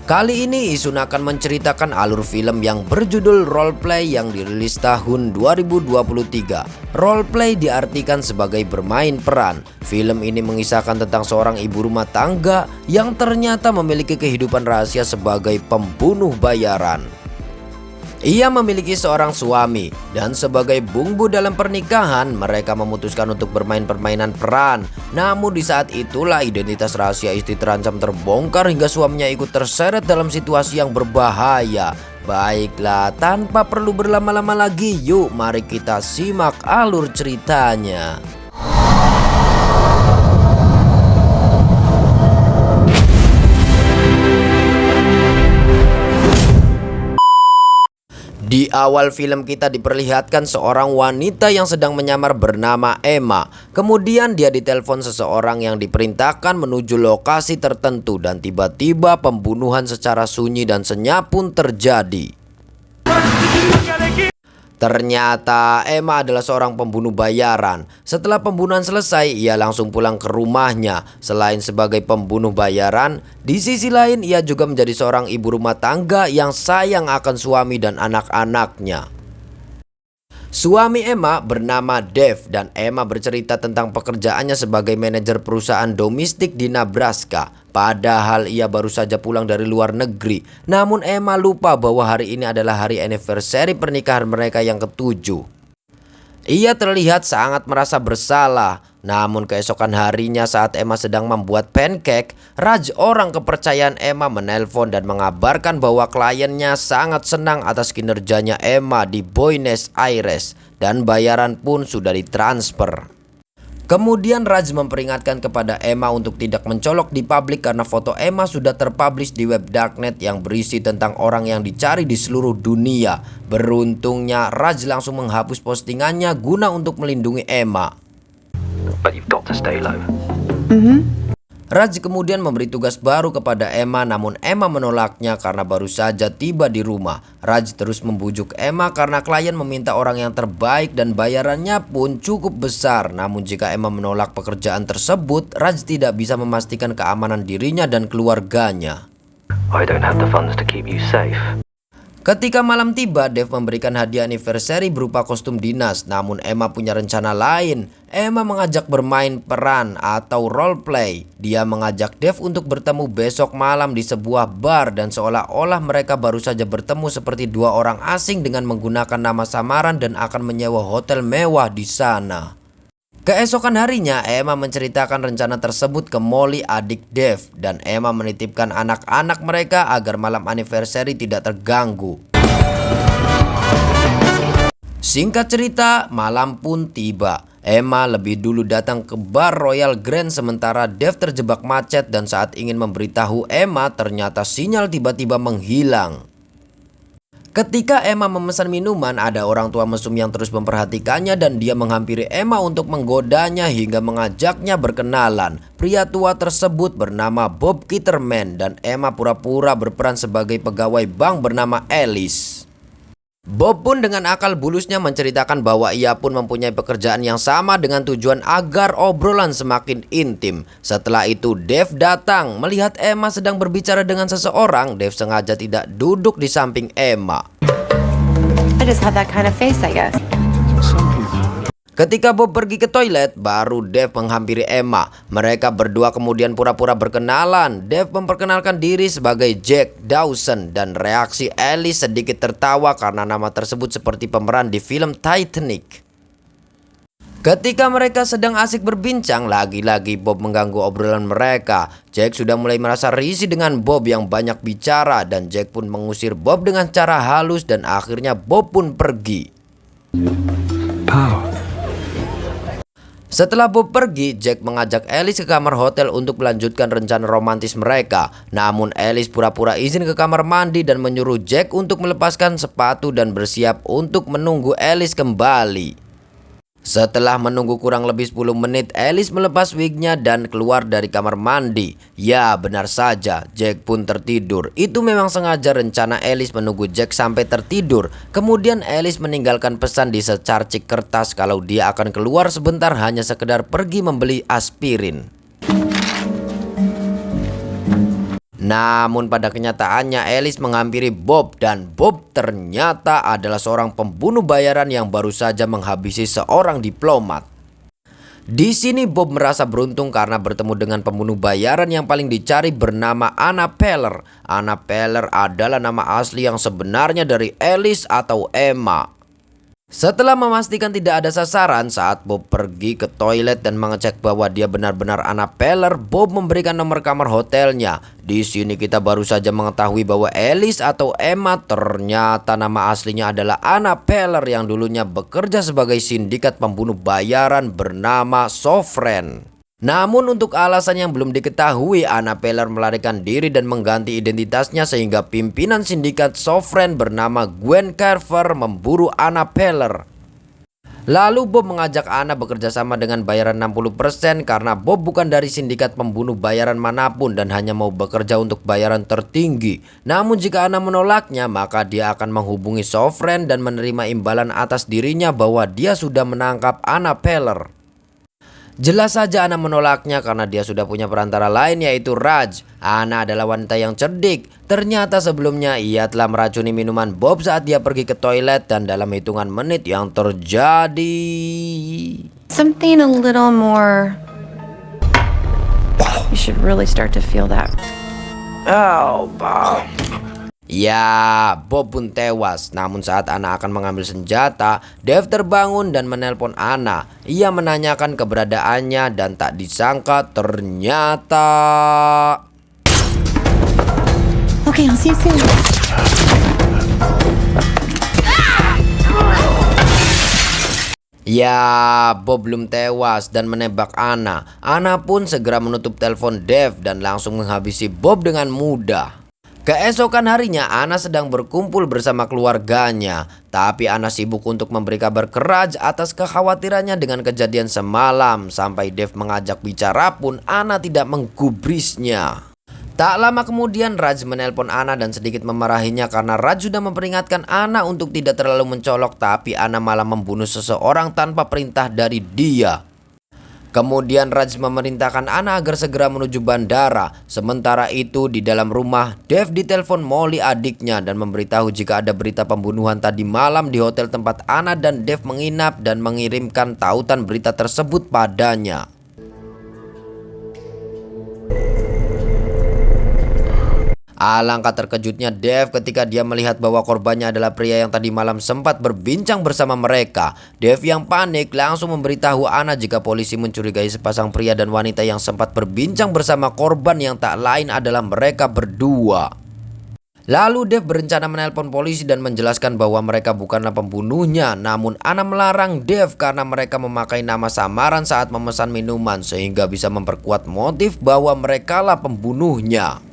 Kali ini Isun akan menceritakan alur film yang berjudul Roleplay yang dirilis tahun 2023. Roleplay diartikan sebagai bermain peran. Film ini mengisahkan tentang seorang ibu rumah tangga yang ternyata memiliki kehidupan rahasia sebagai pembunuh bayaran. Ia memiliki seorang suami dan sebagai bumbu dalam pernikahan mereka memutuskan untuk bermain permainan peran. Namun di saat itulah identitas rahasia istri terancam terbongkar hingga suaminya ikut terseret dalam situasi yang berbahaya. Baiklah, tanpa perlu berlama-lama lagi, yuk mari kita simak alur ceritanya. Di awal film kita diperlihatkan seorang wanita yang sedang menyamar bernama Emma. Kemudian dia ditelepon seseorang yang diperintahkan menuju lokasi tertentu dan tiba-tiba pembunuhan secara sunyi dan senyap pun terjadi. Ternyata Emma adalah seorang pembunuh bayaran. Setelah pembunuhan selesai, ia langsung pulang ke rumahnya. Selain sebagai pembunuh bayaran, di sisi lain ia juga menjadi seorang ibu rumah tangga yang sayang akan suami dan anak-anaknya. Suami Emma bernama Dave dan Emma bercerita tentang pekerjaannya sebagai manajer perusahaan domestik di Nebraska. Padahal ia baru saja pulang dari luar negeri. Namun Emma lupa bahwa hari ini adalah hari anniversary pernikahan mereka yang ke-7. Ia terlihat sangat merasa bersalah. Namun keesokan harinya saat Emma sedang membuat pancake, Raj, orang kepercayaan Emma, menelpon dan mengabarkan bahwa kliennya sangat senang atas kinerjanya Emma di Buenos Aires dan bayaran pun sudah ditransfer. Kemudian Raj memperingatkan kepada Emma untuk tidak mencolok di publik karena foto Emma sudah terpublish di web darknet yang berisi tentang orang yang dicari di seluruh dunia. Beruntungnya Raj langsung menghapus postingannya guna untuk melindungi Emma. But you've got to stay low. Raj kemudian memberi tugas baru kepada Emma, namun Emma menolaknya karena baru saja tiba di rumah. Raj terus membujuk Emma karena klien meminta orang yang terbaik dan bayarannya pun cukup besar. Namun jika Emma menolak pekerjaan tersebut, Raj tidak bisa memastikan keamanan dirinya dan keluarganya. I don't have the funds to keep you safe. Ketika malam tiba, Dave memberikan hadiah anniversary berupa kostum dinas. Namun Emma punya rencana lain. Emma mengajak bermain peran atau roleplay. Dia mengajak Dave untuk bertemu besok malam di sebuah bar dan seolah-olah mereka baru saja bertemu seperti dua orang asing dengan menggunakan nama samaran dan akan menyewa hotel mewah di sana. Keesokan harinya Emma menceritakan rencana tersebut ke Molly, adik Dave, dan Emma menitipkan anak-anak mereka agar malam anniversary tidak terganggu. Singkat cerita, malam pun tiba. Emma lebih dulu datang ke bar Royal Grand sementara Dave terjebak macet dan saat ingin memberitahu Emma ternyata sinyal tiba-tiba menghilang. Ketika Emma memesan minuman, ada orang tua mesum yang terus memperhatikannya dan dia menghampiri Emma untuk menggodanya hingga mengajaknya berkenalan. Pria tua tersebut bernama Bob Kitterman dan Emma pura-pura berperan sebagai pegawai bank bernama Alice. Bob pun dengan akal bulusnya menceritakan bahwa ia pun mempunyai pekerjaan yang sama dengan tujuan agar obrolan semakin intim. Setelah itu Dave datang. Melihat Emma sedang berbicara dengan seseorang, Dave sengaja tidak duduk di samping Emma. I just have that kind of face, I guess. Ketika Bob pergi ke toilet, baru Dave menghampiri Emma. Mereka berdua kemudian pura-pura berkenalan. Dave memperkenalkan diri sebagai Jack Dawson dan reaksi Alice sedikit tertawa karena nama tersebut seperti pemeran di film Titanic. Ketika mereka sedang asik berbincang, lagi-lagi Bob mengganggu obrolan mereka. Jack sudah mulai merasa risih dengan Bob yang banyak bicara dan Jack pun mengusir Bob dengan cara halus dan akhirnya Bob pun pergi. Power. Setelah Bob pergi, Jack mengajak Alice ke kamar hotel untuk melanjutkan rencana romantis mereka. Namun Alice pura-pura izin ke kamar mandi dan menyuruh Jack untuk melepaskan sepatu dan bersiap untuk menunggu Alice kembali. Setelah menunggu kurang lebih 10 menit, Alice melepas wignya dan keluar dari kamar mandi. Ya, benar saja, Jack pun tertidur. Itu memang sengaja rencana Alice menunggu Jack sampai tertidur. Kemudian Alice meninggalkan pesan di secarcik kertas kalau dia akan keluar sebentar hanya sekedar pergi membeli aspirin. Namun pada kenyataannya Alice menghampiri Bob dan Bob ternyata adalah seorang pembunuh bayaran yang baru saja menghabisi seorang diplomat. Di sini Bob merasa beruntung karena bertemu dengan pembunuh bayaran yang paling dicari bernama Anna Peller. Anna Peller adalah nama asli yang sebenarnya dari Alice atau Emma. Setelah memastikan tidak ada sasaran saat Bob pergi ke toilet dan mengecek bahwa dia benar-benar Anna Peller, Bob memberikan nomor kamar hotelnya. Di sini kita baru saja mengetahui bahwa Alice atau Emma ternyata nama aslinya adalah Anna Peller yang dulunya bekerja sebagai sindikat pembunuh bayaran bernama Sovereign. Namun untuk alasan yang belum diketahui, Anna Peller melarikan diri dan mengganti identitasnya sehingga pimpinan sindikat Sovereign bernama Gwen Carver memburu Anna Peller. Lalu Bob mengajak Anna bekerja sama dengan bayaran 60% karena Bob bukan dari sindikat pembunuh bayaran manapun dan hanya mau bekerja untuk bayaran tertinggi. Namun jika Anna menolaknya, maka dia akan menghubungi Sovereign dan menerima imbalan atas dirinya bahwa dia sudah menangkap Anna Peller. Jelas saja Anna menolaknya karena dia sudah punya perantara lain yaitu Raj. Anna adalah wanita yang cerdik. Ternyata sebelumnya ia telah meracuni minuman Bob saat dia pergi ke toilet dan dalam hitungan menit yang terjadi. Something a little more. You should really start to feel that. Oh, Bob. Ya, Bob pun tewas. Namun saat Anna akan mengambil senjata, Dave terbangun dan menelpon Anna. Ia menanyakan keberadaannya dan tak disangka ternyata... Okay, I'll see you soon. Ya, Bob belum tewas dan menembak Anna. Anna pun segera menutup telepon Dave dan langsung menghabisi Bob dengan mudah. Keesokan harinya Anna sedang berkumpul bersama keluarganya. Tapi Anna sibuk untuk memberi kabar ke Raj atas kekhawatirannya dengan kejadian semalam. Sampai Dave mengajak bicara pun Anna tidak menggubrisnya. Tak lama kemudian Raj menelpon Anna dan sedikit memarahinya karena Raj sudah memperingatkan Anna untuk tidak terlalu mencolok. Tapi Anna malah membunuh seseorang tanpa perintah dari dia. Kemudian Raj memerintahkan Anna agar segera menuju bandara. Sementara itu di dalam rumah, Dave ditelepon Molly adiknya dan memberitahu jika ada berita pembunuhan tadi malam di hotel tempat Anna dan Dave menginap dan mengirimkan tautan berita tersebut padanya. Alangkah terkejutnya Dave ketika dia melihat bahwa korbannya adalah pria yang tadi malam sempat berbincang bersama mereka. Dave yang panik langsung memberitahu Anna jika polisi mencurigai sepasang pria dan wanita yang sempat berbincang bersama korban yang tak lain adalah mereka berdua. Lalu Dave berencana menelpon polisi dan menjelaskan bahwa mereka bukanlah pembunuhnya. Namun Anna melarang Dave karena mereka memakai nama samaran saat memesan minuman sehingga bisa memperkuat motif bahwa merekalah pembunuhnya.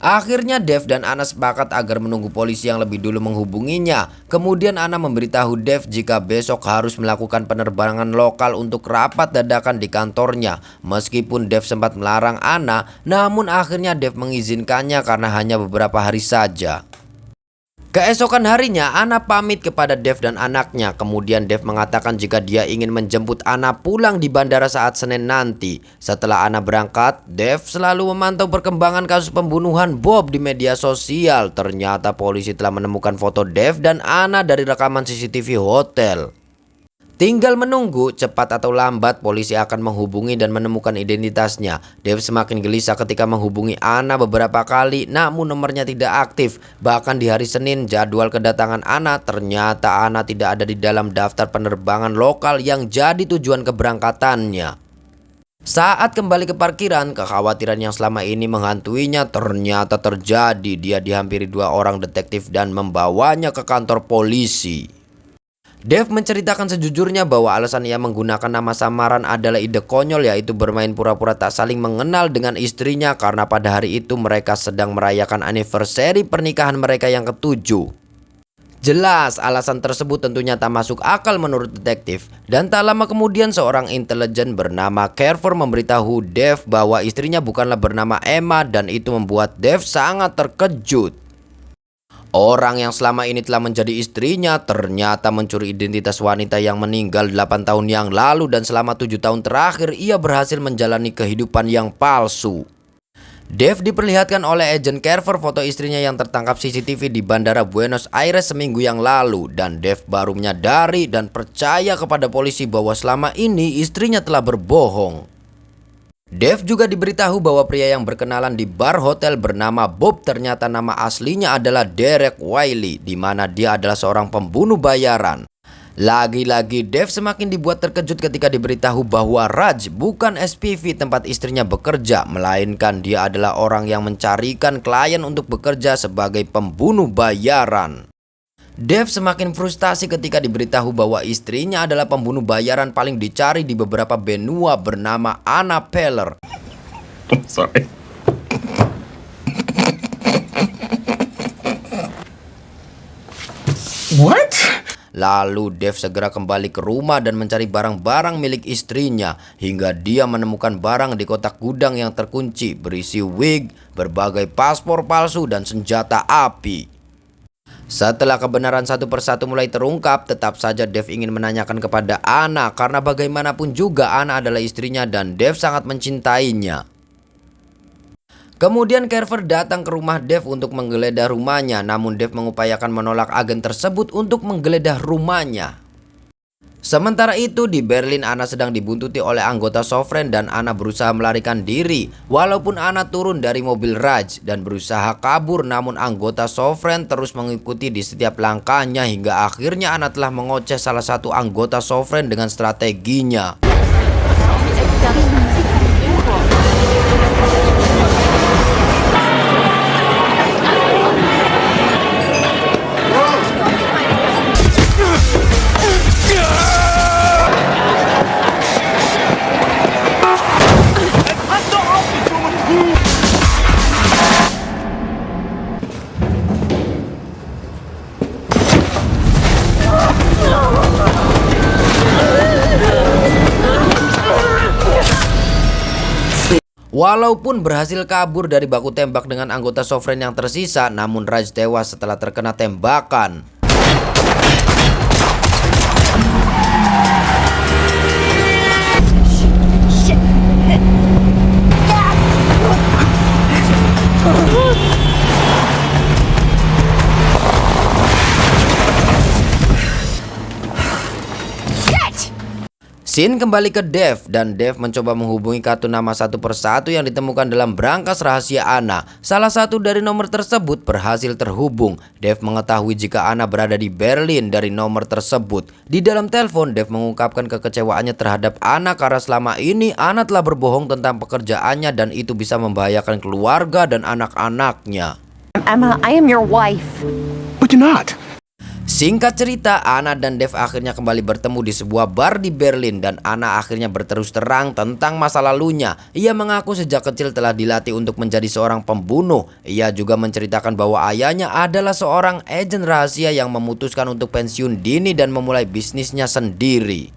Akhirnya Dave dan Anna sepakat agar menunggu polisi yang lebih dulu menghubunginya. Kemudian Anna memberitahu Dave jika besok harus melakukan penerbangan lokal untuk rapat dadakan di kantornya. Meskipun Dave sempat melarang Anna, namun akhirnya Dave mengizinkannya karena hanya beberapa hari saja. Keesokan harinya Anna pamit kepada Dave dan anaknya. Kemudian Dave mengatakan jika dia ingin menjemput Anna pulang di bandara saat Senin nanti. Setelah Anna berangkat, Dave selalu memantau perkembangan kasus pembunuhan Bob di media sosial. Ternyata polisi telah menemukan foto Dave dan Anna dari rekaman CCTV hotel. Tinggal menunggu, cepat atau lambat polisi akan menghubungi dan menemukan identitasnya. Dave semakin gelisah ketika menghubungi Anna beberapa kali, namun nomornya tidak aktif. Bahkan di hari Senin jadwal kedatangan Anna, ternyata Anna tidak ada di dalam daftar penerbangan lokal yang jadi tujuan keberangkatannya. Saat kembali ke parkiran, kekhawatiran yang selama ini menghantuinya ternyata terjadi. Dia dihampiri 2 orang detektif dan membawanya ke kantor polisi. Dave menceritakan sejujurnya bahwa alasan ia menggunakan nama samaran adalah ide konyol, yaitu bermain pura-pura tak saling mengenal dengan istrinya karena pada hari itu mereka sedang merayakan anniversary pernikahan mereka yang ke-7. Jelas alasan tersebut tentunya tak masuk akal menurut detektif. Dan tak lama kemudian seorang intelijen bernama Carver memberitahu Dave bahwa istrinya bukanlah bernama Emma dan itu membuat Dave sangat terkejut. Orang yang selama ini telah menjadi istrinya ternyata mencuri identitas wanita yang meninggal 8 tahun yang lalu dan selama 7 tahun terakhir ia berhasil menjalani kehidupan yang palsu. Dev diperlihatkan oleh Agent Carver foto istrinya yang tertangkap CCTV di Bandara Buenos Aires seminggu yang lalu, dan Dev baru menyadari dan percaya kepada polisi bahwa selama ini istrinya telah berbohong. Dev juga diberitahu bahwa pria yang berkenalan di bar hotel bernama Bob ternyata nama aslinya adalah Derek Wiley, di mana dia adalah seorang pembunuh bayaran. Lagi-lagi Dev semakin dibuat terkejut ketika diberitahu bahwa Raj bukan SPV tempat istrinya bekerja, melainkan dia adalah orang yang mencarikan klien untuk bekerja sebagai pembunuh bayaran. Dev semakin frustasi ketika diberitahu bahwa istrinya adalah pembunuh bayaran paling dicari di beberapa benua bernama Anna Peller. Sorry. What? Lalu Dev segera kembali ke rumah dan mencari barang-barang milik istrinya, hingga dia menemukan barang di kotak gudang yang terkunci berisi wig, berbagai paspor palsu, dan senjata api. Setelah kebenaran satu persatu mulai terungkap, tetap saja Dev ingin menanyakan kepada Anna, karena bagaimanapun juga Anna adalah istrinya dan Dev sangat mencintainya. Kemudian Carver datang ke rumah Dev untuk menggeledah rumahnya, namun Dev mengupayakan menolak agen tersebut untuk menggeledah rumahnya. Sementara itu di Berlin, Anna sedang dibuntuti oleh anggota Sovereign dan Anna berusaha melarikan diri. Walaupun Anna turun dari mobil Raj dan berusaha kabur, namun anggota Sovereign terus mengikuti di setiap langkahnya, hingga akhirnya Anna telah mengoceh salah satu anggota Sovereign dengan strateginya. Walaupun berhasil kabur dari baku tembak dengan anggota Sovereign yang tersisa, namun Raj tewas setelah terkena tembakan. Scene kembali ke Dev, dan Dev mencoba menghubungi kartu nama satu persatu yang ditemukan dalam brankas rahasia Anna. Salah satu dari nomor tersebut berhasil terhubung. Dev mengetahui jika Anna berada di Berlin dari nomor tersebut. Di dalam telepon, Dev mengungkapkan kekecewaannya terhadap Anna karena selama ini Anna telah berbohong tentang pekerjaannya dan itu bisa membahayakan keluarga dan anak-anaknya. Emma, I am your wife. But you're not. Singkat cerita, Anna dan Dev akhirnya kembali bertemu di sebuah bar di Berlin, dan Anna akhirnya berterus terang tentang masa lalunya. Ia mengaku sejak kecil telah dilatih untuk menjadi seorang pembunuh. Ia juga menceritakan bahwa ayahnya adalah seorang agen rahasia yang memutuskan untuk pensiun dini dan memulai bisnisnya sendiri.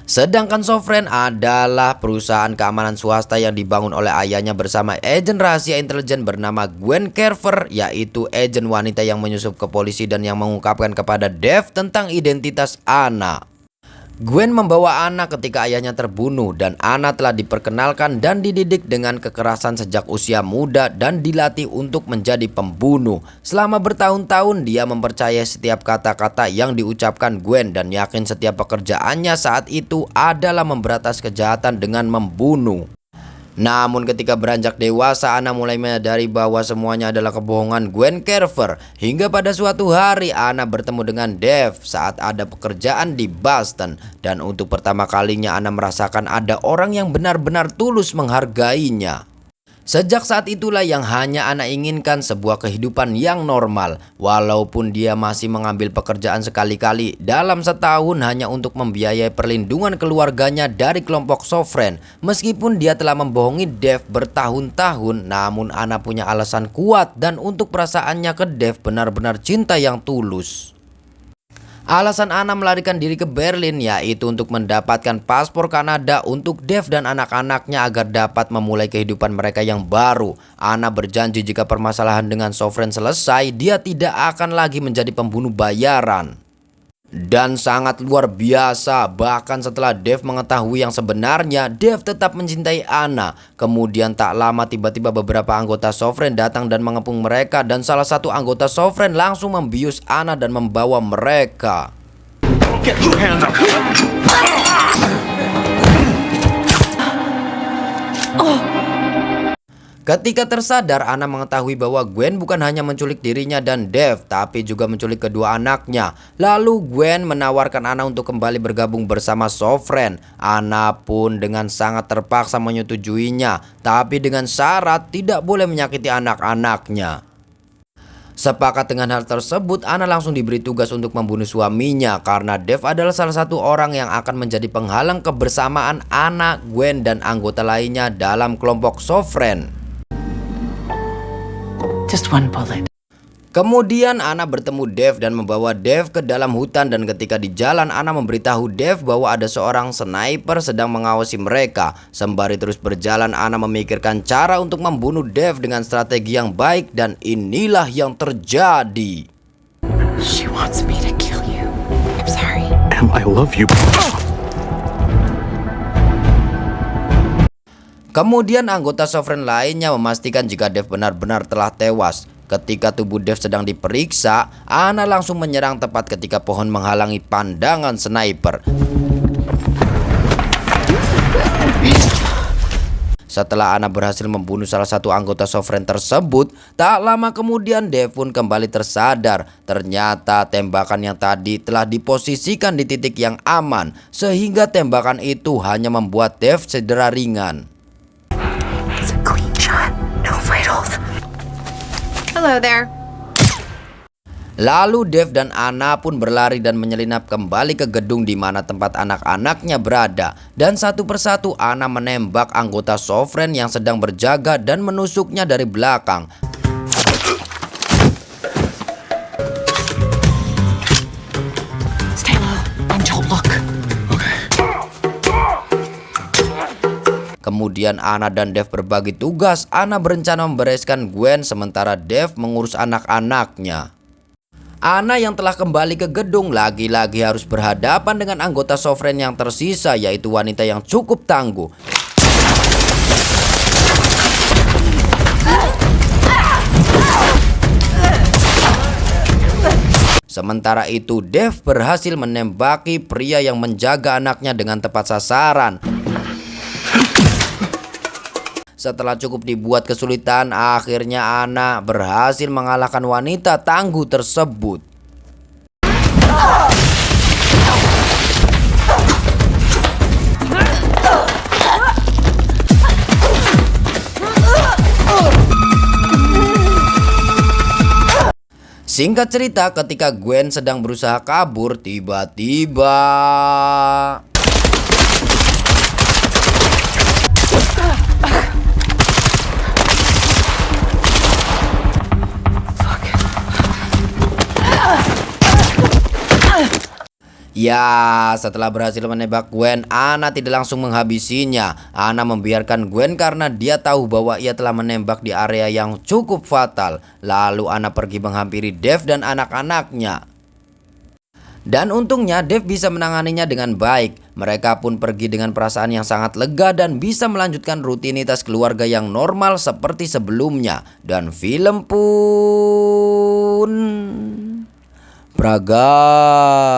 Sedangkan Sovereign adalah perusahaan keamanan swasta yang dibangun oleh ayahnya bersama agen rahasia intelijen bernama Gwen Carver, yaitu agen wanita yang menyusup ke polisi dan yang mengungkapkan kepada Dev tentang identitas Anna. Gwen membawa Anna ketika ayahnya terbunuh, dan Anna telah diperkenalkan dan dididik dengan kekerasan sejak usia muda dan dilatih untuk menjadi pembunuh. Selama bertahun-tahun dia mempercayai setiap kata-kata yang diucapkan Gwen dan yakin setiap pekerjaannya saat itu adalah memberantas kejahatan dengan membunuh. Namun ketika beranjak dewasa, Anna mulai menyadari bahwa semuanya adalah kebohongan Gwen Carver. Hingga pada suatu hari Anna bertemu dengan Dev saat ada pekerjaan di Boston. Dan untuk pertama kalinya Anna merasakan ada orang yang benar-benar tulus menghargainya. Sejak saat itulah yang hanya Anna inginkan, sebuah kehidupan yang normal. Walaupun dia masih mengambil pekerjaan sekali-kali dalam setahun hanya untuk membiayai perlindungan keluarganya dari kelompok Sovereign. Meskipun dia telah membohongi Dev bertahun-tahun, namun Anna punya alasan kuat, dan untuk perasaannya ke Dev benar-benar cinta yang tulus. Alasan Anna melarikan diri ke Berlin yaitu untuk mendapatkan paspor Kanada untuk Dev dan anak-anaknya agar dapat memulai kehidupan mereka yang baru. Anna berjanji jika permasalahan dengan Sovereign selesai, dia tidak akan lagi menjadi pembunuh bayaran. Dan sangat luar biasa, bahkan setelah Dave mengetahui yang sebenarnya, Dave tetap mencintai Anna. Kemudian tak lama tiba-tiba beberapa anggota Sovereign datang dan mengepung mereka, dan salah satu anggota Sovereign langsung membius Anna dan membawa mereka. Get your hands up! Ketika tersadar, Anna mengetahui bahwa Gwen bukan hanya menculik dirinya dan Dave, tapi juga menculik kedua anaknya. Lalu Gwen menawarkan Anna untuk kembali bergabung bersama Sovereign. Anna pun dengan sangat terpaksa menyetujuinya, tapi dengan syarat tidak boleh menyakiti anak-anaknya. Sepakat dengan hal tersebut, Anna langsung diberi tugas untuk membunuh suaminya karena Dave adalah salah satu orang yang akan menjadi penghalang kebersamaan Anna, Gwen, dan anggota lainnya dalam kelompok Sovereign. Just one bullet. Kemudian Anna bertemu Dave dan membawa Dave ke dalam hutan, dan ketika di jalan Anna memberitahu Dave bahwa ada seorang sniper sedang mengawasi mereka. Sembari terus berjalan, Anna memikirkan cara untuk membunuh Dave dengan strategi yang baik, dan inilah yang terjadi. She wants me to kill you. I'm sorry. Em, I love you. Kemudian anggota Sovereign lainnya memastikan jika Dave benar-benar telah tewas. Ketika tubuh Dave sedang diperiksa, Anna langsung menyerang tepat ketika pohon menghalangi pandangan sniper. Setelah Anna berhasil membunuh salah satu anggota Sovereign tersebut, tak lama kemudian Dave pun kembali tersadar. Ternyata tembakan yang tadi telah diposisikan di titik yang aman, sehingga tembakan itu hanya membuat Dave cedera ringan. It's a clean shot. No vitals. Hello there. Lalu Dave dan Anna pun berlari dan menyelinap kembali ke gedung di mana tempat anak-anaknya berada. Dan satu persatu Anna menembak anggota Sovereign yang sedang berjaga dan menusuknya dari belakang. Stay low and don't look. Kemudian Anna dan Dave berbagi tugas. Anna berencana membereskan Gwen sementara Dave mengurus anak-anaknya. Anna yang telah kembali ke gedung lagi-lagi harus berhadapan dengan anggota Sovereign yang tersisa, yaitu wanita yang cukup tangguh. Sementara itu Dave berhasil menembaki pria yang menjaga anaknya dengan tepat sasaran. Setelah cukup dibuat kesulitan, akhirnya Anna berhasil mengalahkan wanita tangguh tersebut. Singkat cerita, ketika Gwen sedang berusaha kabur, tiba-tiba ya, setelah berhasil menembak Gwen, Anna tidak langsung menghabisinya. Anna membiarkan Gwen karena dia tahu bahwa ia telah menembak di area yang cukup fatal. Lalu Anna pergi menghampiri Dave dan anak-anaknya. Dan untungnya Dave bisa menanganinya dengan baik. Mereka pun pergi dengan perasaan yang sangat lega dan bisa melanjutkan rutinitas keluarga yang normal seperti sebelumnya. Dan film pun berakhir.